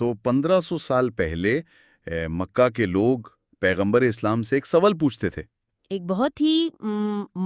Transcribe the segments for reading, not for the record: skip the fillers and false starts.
تو 1500 سال پہلے مکہ کے لوگ پیغمبر اسلام سے ایک سوال پوچھتے تھے. ایک بہت ہی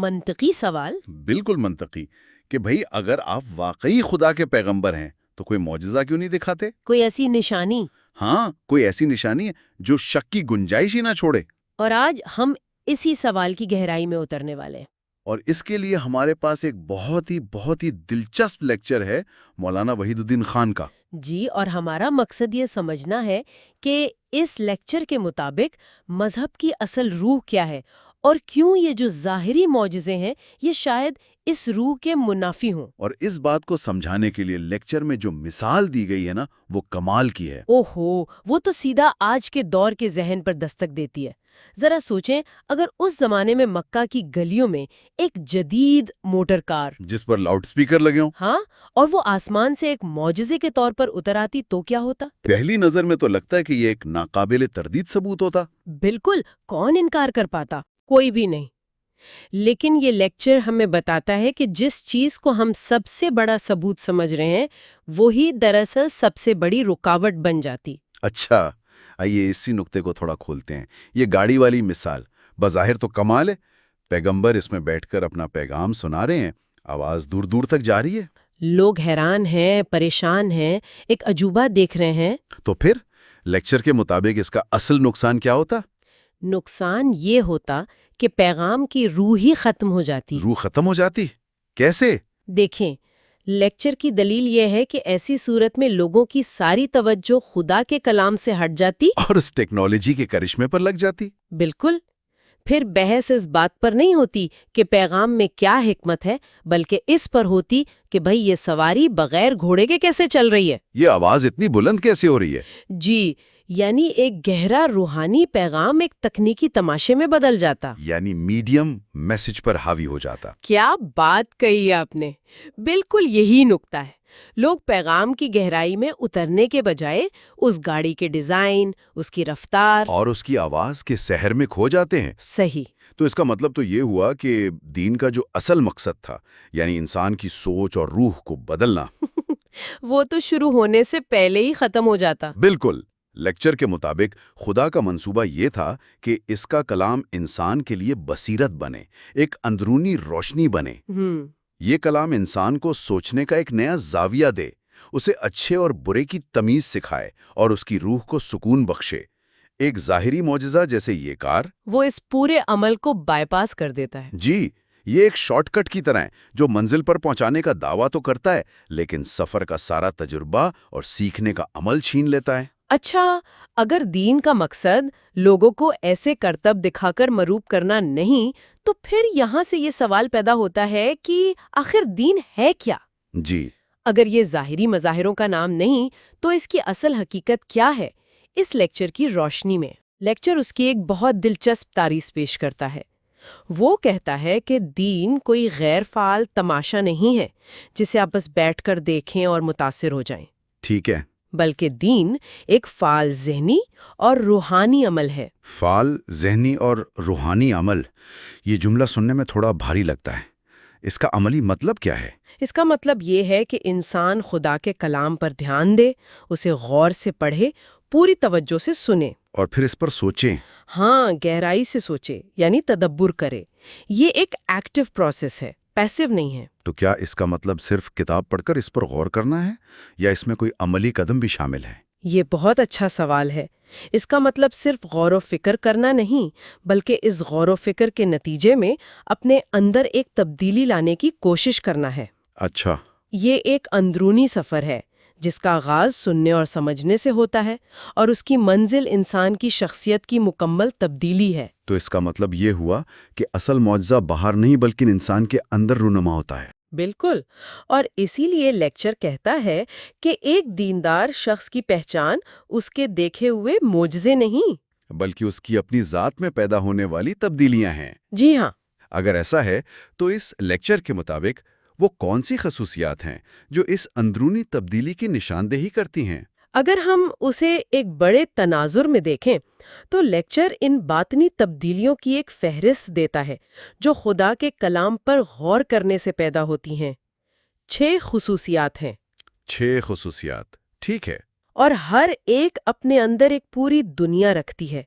منطقی سوال. بالکل منطقی کہ بھئی اگر آپ واقعی خدا کے پیغمبر ہیں تو کوئی معجزہ کیوں نہیں دکھاتے؟ کوئی ایسی نشانی. ہاں، کوئی ایسی نشانی ہے جو شک کی گنجائش ہی نہ چھوڑے. اور آج ہم اسی سوال کی گہرائی میں اترنے والے ہیں. اور اس کے لیے ہمارے پاس ایک بہت ہی دلچسپ لیکچر ہے مولانا وحید الدین خان کا. جی، اور ہمارا مقصد یہ سمجھنا ہے کہ اس لیکچر کے مطابق مذہب کی اصل روح کیا ہے اور کیوں یہ جو ظاہری معجزے ہیں یہ شاید اس روح کے منافی ہوں. اور اس بات کو سمجھانے کے لیے لیکچر میں جو مثال دی گئی ہے نا وہ کمال کی ہے. اوہو، وہ تو سیدھا آج کے دور کے ذہن پر دستک دیتی ہے. ذرا سوچیں، اگر اس زمانے میں مکہ کی گلیوں میں ایک جدید موٹر کار جس پر لاؤڈ سپیکر لگے ہوں، ہاں، اور وہ آسمان سے ایک معجزے کے طور پر اتر آتی تو کیا ہوتا؟ پہلی نظر میں تو لگتا ہے کہ یہ ایک ناقابل تردید ثبوت ہوتا. بالکل، کون انکار کر پاتا؟ کوئی بھی نہیں. لیکن یہ لیکچر ہمیں بتاتا ہے کہ جس چیز کو ہم سب سے بڑا ثبوت سمجھ رہے ہیں وہی دراصل سب سے بڑی رکاوٹ بن جاتی. اچھا، آئیے اسی نقطے کو تھوڑا کھولتے ہیں. یہ گاڑی والی مثال بظاہر تو کمال ہے. پیغمبر اس میں بیٹھ کر اپنا پیغام سنا رہے ہیں، آواز دور دور تک جا رہی ہے. لوگ حیران ہیں، پریشان ہیں، ایک عجوبہ دیکھ رہے ہیں. تو پھر لیکچر کے مطابق اس کا اصل نقصان کیا ہوتا؟ نقصان یہ ہوتا کہ پیغام کی روح ہی ختم ہو جاتی. روح ختم ہو جاتی؟ کیسے؟ دیکھیں، لیکچر کی دلیل یہ ہے کہ ایسی صورت میں لوگوں کی ساری توجہ خدا کے کلام سے ہٹ جاتی اور اس ٹیکنالوجی کے کرشمے پر لگ جاتی. بالکل. پھر بحث اس بات پر نہیں ہوتی کہ پیغام میں کیا حکمت ہے، بلکہ اس پر ہوتی کہ بھئی یہ سواری بغیر گھوڑے کے کیسے چل رہی ہے. یہ آواز اتنی بلند کیسے ہو رہی ہے؟ جی، یعنی ایک گہرا روحانی پیغام ایک تکنیکی تماشے میں بدل جاتا. یعنی میڈیم میسج پر حاوی ہو جاتا. کیا بات کہی آپ نے! بالکل یہی نکتہ ہے. لوگ پیغام کی گہرائی میں اترنے کے بجائے اس گاڑی کے ڈیزائن، اس کی رفتار اور اس کی آواز کے سحر میں کھو جاتے ہیں. صحیح. تو اس کا مطلب تو یہ ہوا کہ دین کا جو اصل مقصد تھا، یعنی انسان کی سوچ اور روح کو بدلنا وہ تو شروع ہونے سے پہلے ہی ختم ہو جاتا. بالکل. لیکچر کے مطابق خدا کا منصوبہ یہ تھا کہ اس کا کلام انسان کے لیے بصیرت بنے، ایک اندرونی روشنی بنے. یہ کلام انسان کو سوچنے کا ایک نیا زاویہ دے، اسے اچھے اور برے کی تمیز سکھائے اور اس کی روح کو سکون بخشے. ایک ظاہری معجزہ جیسے یہ کار وہ اس پورے عمل کو بائی پاس کر دیتا ہے. جی، یہ ایک شارٹ کٹ کی طرح ہے جو منزل پر پہنچانے کا دعویٰ تو کرتا ہے لیکن سفر کا سارا تجربہ اور سیکھنے کا عمل چھین لیتا ہے. اچھا، اگر دین کا مقصد لوگوں کو ایسے کرتب دکھا کر مروب کرنا نہیں تو پھر یہاں سے یہ سوال پیدا ہوتا ہے کہ آخر دین ہے کیا؟ جی، اگر یہ ظاہری مظاہروں کا نام نہیں تو اس کی اصل حقیقت کیا ہے؟ اس لیکچر کی روشنی میں لیکچر اس کی ایک بہت دلچسپ تعریف پیش کرتا ہے. وہ کہتا ہے کہ دین کوئی غیر فعال تماشا نہیں ہے جسے آپ بس بیٹھ کر دیکھیں اور متاثر ہو جائیں. ٹھیک ہے. بلکہ دین ایک فعال ذہنی اور روحانی عمل ہے. فعال ذہنی اور روحانی عمل، یہ جملہ سننے میں تھوڑا بھاری لگتا ہے. اس کا عملی مطلب کیا ہے؟ اس کا مطلب یہ ہے کہ انسان خدا کے کلام پر دھیان دے، اسے غور سے پڑھے، پوری توجہ سے سنے اور پھر اس پر سوچیں. ہاں، گہرائی سے سوچے، یعنی تدبر کرے. یہ ایک ایکٹیو پروسیس ہے، پیسیو نہیں ہے. تو کیا اس کا مطلب صرف کتاب پڑھ کر اس پر غور کرنا ہے یا اس میں کوئی عملی قدم بھی شامل ہے؟ یہ بہت اچھا سوال ہے. اس کا مطلب صرف غور و فکر کرنا نہیں، بلکہ اس غور و فکر کے نتیجے میں اپنے اندر ایک تبدیلی لانے کی کوشش کرنا ہے. اچھا. یہ ایک اندرونی سفر ہے جس کا آغاز سننے اور سمجھنے سے ہوتا ہے اور اس کی منزل انسان کی شخصیت کی مکمل تبدیلی ہے. تو اس کا مطلب یہ ہوا کہ اصل معجزہ باہر نہیں بلکہ انسان کے اندر رونما ہوتا ہے. بالکل. اور اسی لیے لیکچر کہتا ہے کہ ایک دیندار شخص کی پہچان اس کے دیکھے ہوئے معجزے نہیں بلکہ اس کی اپنی ذات میں پیدا ہونے والی تبدیلیاں ہیں. جی ہاں. اگر ایسا ہے تو اس لیکچر کے مطابق وہ کون سی خصوصیات ہیں جو اس اندرونی تبدیلی کی نشاندہی کرتی ہیں؟ اگر ہم اسے ایک بڑے تناظر میں دیکھیں تو لیکچر ان باطنی تبدیلیوں کی ایک فہرست دیتا ہے جو خدا کے کلام پر غور کرنے سے پیدا ہوتی ہیں. 6 خصوصیات ہیں. 6 خصوصیات، ٹھیک ہے. اور ہر ایک اپنے اندر ایک پوری دنیا رکھتی ہے۔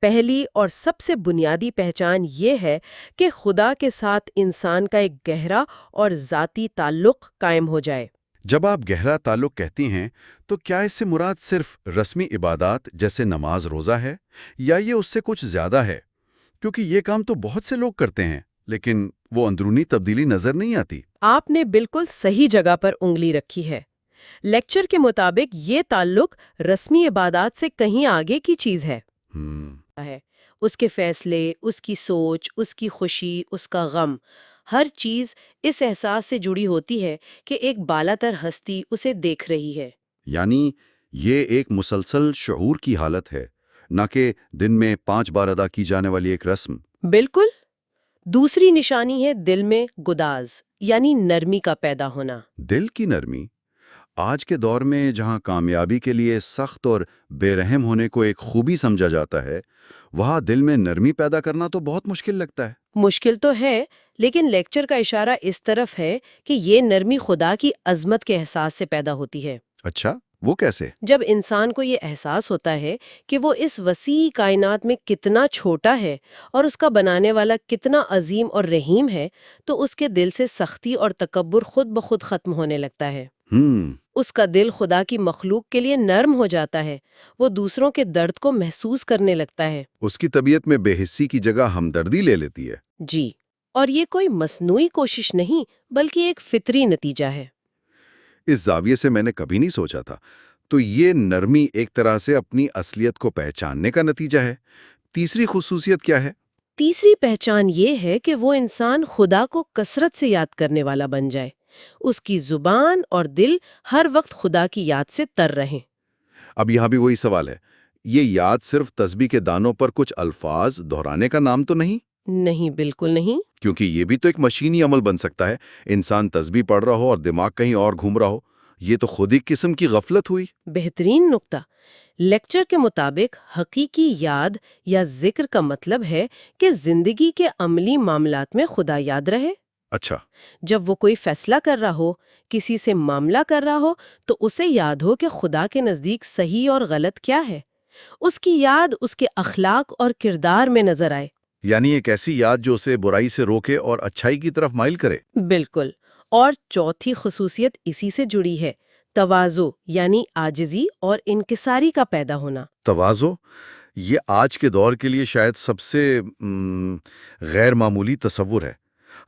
پہلی اور سب سے بنیادی پہچان یہ ہے کہ خدا کے ساتھ انسان کا ایک گہرا اور ذاتی تعلق قائم ہو جائے۔ جب آپ گہرا تعلق کہتی ہیں تو کیا اس سے مراد صرف رسمی عبادات جیسے نماز روزہ ہے یا یہ اس سے کچھ زیادہ ہے؟ کیونکہ یہ کام تو بہت سے لوگ کرتے ہیں لیکن وہ اندرونی تبدیلی نظر نہیں آتی۔ آپ نے بالکل صحیح جگہ پر انگلی رکھی ہے۔ لیکچر کے مطابق یہ تعلق رسمی عبادات سے کہیں آگے کی چیز ہے۔ اس کے فیصلے، اس کی سوچ، اس کی خوشی، اس کا غم، ہر چیز اس احساس سے جڑی ہوتی ہے کہ ایک بالاتر ہستی اسے دیکھ رہی ہے۔ یعنی یہ ایک مسلسل شعور کی حالت ہے، نہ کہ دن میں 5 بار ادا کی جانے والی ایک رسم۔ بالکل۔ دوسری نشانی ہے دل میں گداز، یعنی نرمی کا پیدا ہونا۔ دل کی نرمی آج کے دور میں جہاں کامیابی کے لیے سخت اور بے رحم ہونے کو ایک خوبی سمجھا جاتا ہے، وہاں دل میں نرمی پیدا کرنا تو بہت مشکل لگتا ہے۔ مشکل تو ہے، لیکن لیکچر کا اشارہ اس طرف ہے کہ یہ نرمی خدا کی عظمت کے احساس سے پیدا ہوتی ہے۔ اچھا، وہ کیسے؟ جب انسان کو یہ احساس ہوتا ہے کہ وہ اس وسیع کائنات میں کتنا چھوٹا ہے اور اس کا بنانے والا کتنا عظیم اور رحیم ہے، تو اس کے دل سے سختی اور تکبر خود بخود ختم ہونے لگتا ہے۔ اس کا دل خدا کی مخلوق کے لیے نرم ہو جاتا ہے، وہ دوسروں کے درد کو محسوس کرنے لگتا ہے۔ اس کی طبیعت میں بے حسی کی جگہ ہمدردی لے لیتی ہے۔ جی، اور یہ کوئی مصنوعی کوشش نہیں بلکہ ایک فطری نتیجہ ہے۔ اس زاویے سے میں نے کبھی نہیں سوچا تھا۔ تو یہ نرمی ایک طرح سے اپنی اصلیت کو پہچاننے کا نتیجہ ہے۔ تیسری خصوصیت کیا ہے؟ تیسری پہچان یہ ہے کہ وہ انسان خدا کو کثرت سے یاد کرنے والا بن جائے۔ اس کی زبان اور دل ہر وقت خدا کی یاد سے تر رہیں۔ اب یہاں بھی وہی سوال ہے، یہ یاد صرف تسبیح کے دانوں پر کچھ الفاظ دہرانے کا نام تو نہیں؟ نہیں، بالکل نہیں۔ کیونکہ یہ بھی تو ایک مشینی عمل بن سکتا ہے۔ انسان تسبیح پڑھ رہا ہو اور دماغ کہیں اور گھوم رہا ہو، یہ تو خود ہی قسم کی غفلت ہوئی۔ بہترین نقطہ۔ لیکچر کے مطابق حقیقی یاد یا ذکر کا مطلب ہے کہ زندگی کے عملی معاملات میں خدا یاد رہے۔ اچھا، جب وہ کوئی فیصلہ کر رہا ہو، کسی سے معاملہ کر رہا ہو، تو اسے یاد ہو کہ خدا کے نزدیک صحیح اور غلط کیا ہے۔ اس کی یاد اس کے اخلاق اور کردار میں نظر آئے۔ یعنی ایک ایسی یاد جو اسے برائی سے روکے اور اچھائی کی طرف مائل کرے۔ بالکل۔ اور چوتھی خصوصیت اسی سے جڑی ہے، تواضع، یعنی عاجزی اور انکساری کا پیدا ہونا۔ تواضع، یہ آج کے دور کے لیے شاید سب سے غیر معمولی تصور ہے۔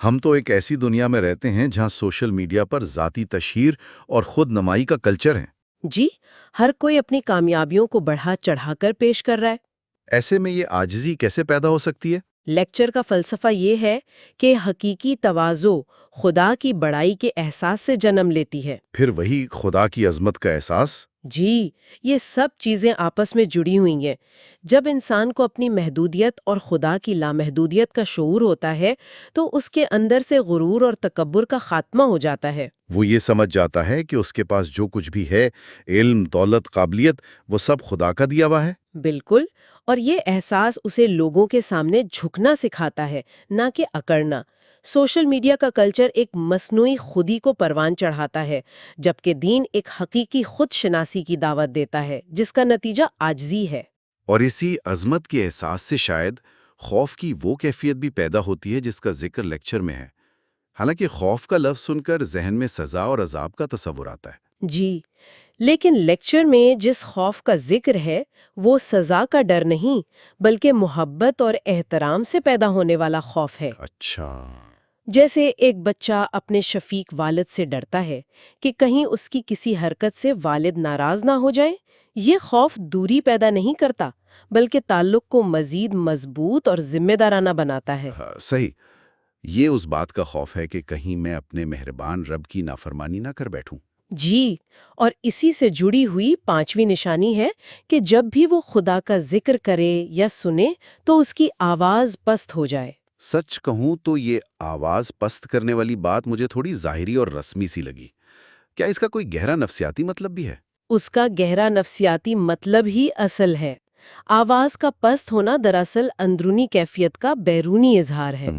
ہم تو ایک ایسی دنیا میں رہتے ہیں جہاں سوشل میڈیا پر ذاتی تشہیر اور خود نمائی کا کلچر ہے۔ جی، ہر کوئی اپنی کامیابیوں کو بڑھا چڑھا کر پیش کر رہا ہے۔ ایسے میں یہ عاجزی کیسے پیدا ہو سکتی ہے؟ لیکچر کا فلسفہ یہ ہے کہ حقیقی تواضع خدا کی بڑائی کے احساس سے جنم لیتی ہے۔ پھر وہی خدا کی عظمت کا احساس؟ جی، یہ سب چیزیں آپس میں جڑی ہوئی ہیں۔ جب انسان کو اپنی محدودیت اور خدا کی لامحدودیت کا شعور ہوتا ہے تو اس کے اندر سے غرور اور تکبر کا خاتمہ ہو جاتا ہے۔ وہ یہ سمجھ جاتا ہے کہ اس کے پاس جو کچھ بھی ہے، علم، دولت، قابلیت، وہ سب خدا کا دیا ہوا ہے۔ بالکل، اور یہ احساس اسے لوگوں کے سامنے جھکنا سکھاتا ہے، نہ کہ اکڑنا۔ سوشل میڈیا کا کلچر ایک مصنوعی خودی کو پروان چڑھاتا ہے، جبکہ دین ایک حقیقی خود شناسی کی دعوت دیتا ہے جس کا نتیجہ عاجزی ہے۔ اور اسی عظمت کے احساس سے شاید خوف کی وہ کیفیت بھی پیدا ہوتی ہے جس کا ذکر لیکچر میں ہے۔ حالانکہ خوف کا لفظ سن کر ذہن میں سزا اور عذاب کا تصور آتا ہے۔ جی، لیکن لیکچر میں جس خوف کا ذکر ہے وہ سزا کا ڈر نہیں بلکہ محبت اور احترام سے پیدا ہونے والا خوف ہے۔ اچھا، جیسے ایک بچہ اپنے شفیق والد سے ڈرتا ہے کہ کہیں اس کی کسی حرکت سے والد ناراض نہ ہو جائیں۔ یہ خوف دوری پیدا نہیں کرتا بلکہ تعلق کو مزید مضبوط اور ذمہ دارانہ بناتا ہے۔ صحیح۔ یہ اس بات کا خوف ہے کہ کہیں میں اپنے مہربان رب کی نافرمانی نہ کر بیٹھوں۔ جی، اور اسی سے جڑی ہوئی پانچویں نشانی ہے کہ جب بھی وہ خدا کا ذکر کرے یا سنے تو اس کی آواز پست ہو جائے۔ سچ کہوں تو یہ آواز پست کرنے والی بات مجھے تھوڑی ظاہری اور رسمی سی لگی۔ کیا اس کا کوئی گہرا نفسیاتی مطلب بھی ہے؟ اس کا گہرا نفسیاتی مطلب ہی اصل ہے۔ آواز کا پست ہونا دراصل اندرونی کیفیت کا بیرونی اظہار ہے۔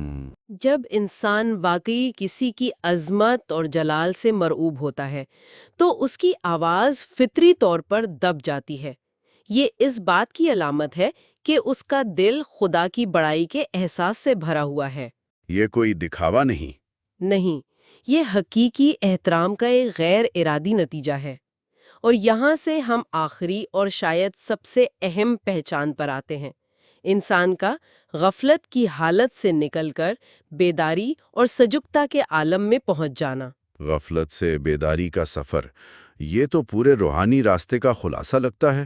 جب انسان واقعی کسی کی عظمت اور جلال سے مرعوب ہوتا ہے تو اس کی آواز فطری طور پر دب جاتی ہے۔ یہ اس بات کی علامت ہے کہ اس کا دل خدا کی بڑائی کے احساس سے بھرا ہوا ہے۔ یہ کوئی دکھاوا نہیں۔ نہیں، یہ حقیقی احترام کا ایک غیر ارادی نتیجہ ہے۔ اور یہاں سے ہم آخری اور شاید سب سے اہم پہچان پر آتے ہیں، انسان کا غفلت کی حالت سے نکل کر بیداری اور سجگتا کے عالم میں پہنچ جانا۔ غفلت سے بیداری کا سفر، یہ تو پورے روحانی راستے کا خلاصہ لگتا ہے،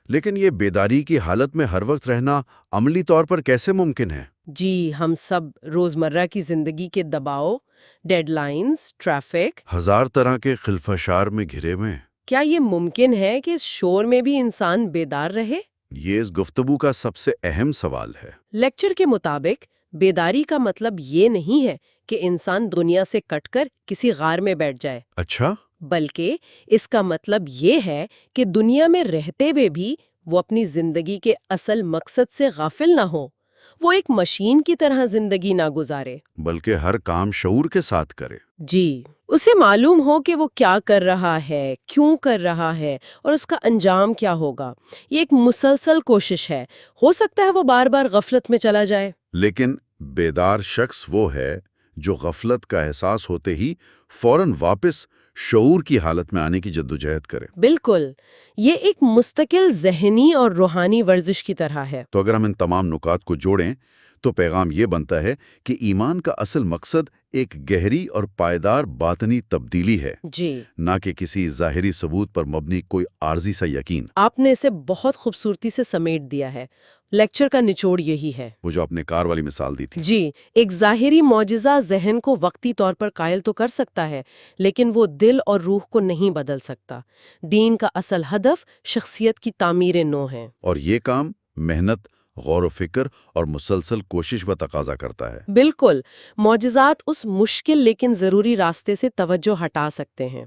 لیکن یہ بیداری کی حالت میں ہر وقت رہنا عملی طور پر کیسے ممکن ہے؟ جی، ہم سب روزمرہ کی زندگی کے دباؤ، ڈیڈ لائنز، ٹریفک، ہزار طرح کے خلفشار میں گھرے ہوئے ہیں۔ کیا یہ ممکن ہے کہ اس شور میں بھی انسان بیدار رہے؟ یہ اس گفتگو کا سب سے اہم سوال ہے۔ لیکچر کے مطابق بیداری کا مطلب یہ نہیں ہے کہ انسان دنیا سے کٹ کر کسی غار میں بیٹھ جائے، اچھا؟ بلکہ اس کا مطلب یہ ہے کہ دنیا میں رہتے ہوئے بھی وہ اپنی زندگی کے اصل مقصد سے غافل نہ ہو، وہ ایک مشین کی طرح زندگی نہ گزارے، بلکہ ہر کام شعور کے ساتھ کرے۔ جی، اسے معلوم ہو کہ وہ کیا کر رہا ہے، کیوں کر رہا ہے اور اس کا انجام کیا ہوگا۔ یہ ایک مسلسل کوشش ہے، ہو سکتا ہے وہ بار بار غفلت میں چلا جائے۔ لیکن بیدار شخص وہ ہے جو غفلت کا احساس ہوتے ہی فوراً واپس شعور کی حالت میں آنے کی جدوجہد کرے۔ بالکل، یہ ایک مستقل ذہنی اور روحانی ورزش کی طرح ہے۔ تو اگر ہم ان تمام نکات کو جوڑیں تو پیغام یہ بنتا ہے کہ ایمان کا اصل مقصد ایک گہری اور پائیدار باطنی تبدیلی ہے، جی، نہ کہ کسی ظاہری ثبوت پر مبنی کوئی عارضی سا یقین۔ آپ نے اسے بہت خوبصورتی سے سمیٹ دیا ہے۔ لیکچر کا نچوڑ یہی ہے۔ وہ جو آپ نے کار والی مثال دی تھی۔ جی، ایک ظاہری معجزہ ذہن کو وقتی طور پر قائل تو کر سکتا ہے، لیکن وہ دل اور روح کو نہیں بدل سکتا۔ دین کا اصل ہدف شخصیت کی تعمیر نو ہے۔ اور یہ کام محنت، غور و فکر اور مسلسل کوشش و تقاضا کرتا ہے۔ بالکل، معجزات اس مشکل لیکن ضروری راستے سے توجہ ہٹا سکتے ہیں۔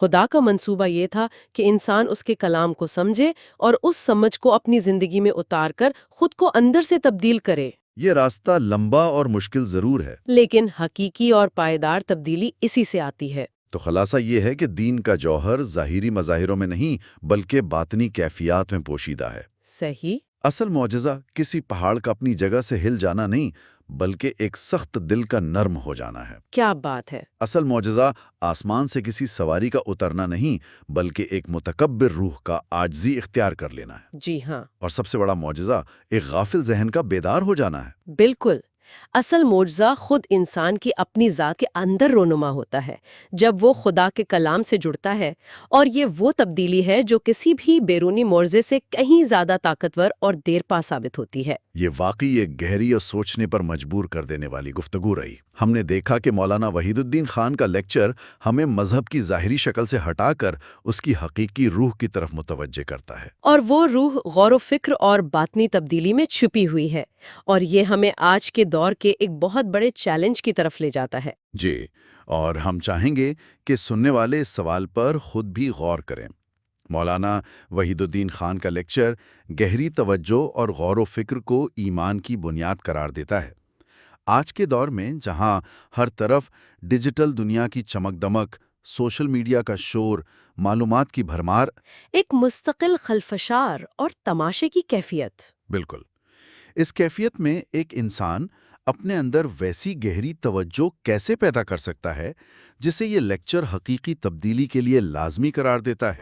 خدا کا منصوبہ یہ تھا کہ انسان اس کے کلام کو سمجھے اور اس سمجھ کو اپنی زندگی میں اتار کر خود کو اندر سے تبدیل کرے۔ یہ راستہ لمبا اور مشکل ضرور ہے، لیکن حقیقی اور پائیدار تبدیلی اسی سے آتی ہے۔ تو خلاصہ یہ ہے کہ دین کا جوہر ظاہری مظاہروں میں نہیں بلکہ باطنی کیفیات میں پوشیدہ ہے۔ صحیح۔ اصل معجزہ کسی پہاڑ کا اپنی جگہ سے ہل جانا نہیں بلکہ ایک سخت دل کا نرم ہو جانا ہے۔ کیا بات ہے! اصل معجزہ آسمان سے کسی سواری کا اترنا نہیں بلکہ ایک متکبر روح کا عاجزی اختیار کر لینا ہے۔ جی ہاں، اور سب سے بڑا معجزہ ایک غافل ذہن کا بیدار ہو جانا ہے۔ بالکل۔ اصل معجزہ خود انسان کی اپنی ذات کے اندر رونما ہوتا ہے جب وہ خدا کے کلام سے جڑتا ہے، اور یہ وہ تبدیلی ہے جو کسی بھی بیرونی معجزے سے کہیں زیادہ طاقتور اور دیر پا ثابت ہوتی ہے۔ یہ واقعی ایک گہری اور سوچنے پر مجبور کر دینے والی گفتگو رہی۔ ہم نے دیکھا کہ مولانا وحید الدین خان کا لیکچر ہمیں مذہب کی ظاہری شکل سے ہٹا کر اس کی حقیقی روح کی طرف متوجہ کرتا ہے، اور وہ روح غور و فکر اور باطنی تبدیلی میں چھپی ہوئی ہے، اور یہ ہمیں آج کے دور کے ایک بہت بڑے چیلنج کی طرف لے جاتا ہے۔ جی، اور ہم چاہیں گے کہ سننے والے اس سوال پر خود بھی غور کریں۔ مولانا وحید الدین خان کا لیکچر گہری توجہ اور غور و فکر کو ایمان کی بنیاد قرار دیتا ہے۔ آج کے دور میں جہاں ہر طرف ڈیجیٹل دنیا کی چمک دمک، سوشل میڈیا کا شور، معلومات کی بھرمار، ایک مستقل خلفشار اور تماشے کی کیفیت۔ بالکل، اس کیفیت میں ایک انسان اپنے اندر ویسی گہری توجہ کیسے پیدا کر سکتا ہے جسے یہ لیکچر حقیقی تبدیلی کے لیے لازمی قرار دیتا ہے؟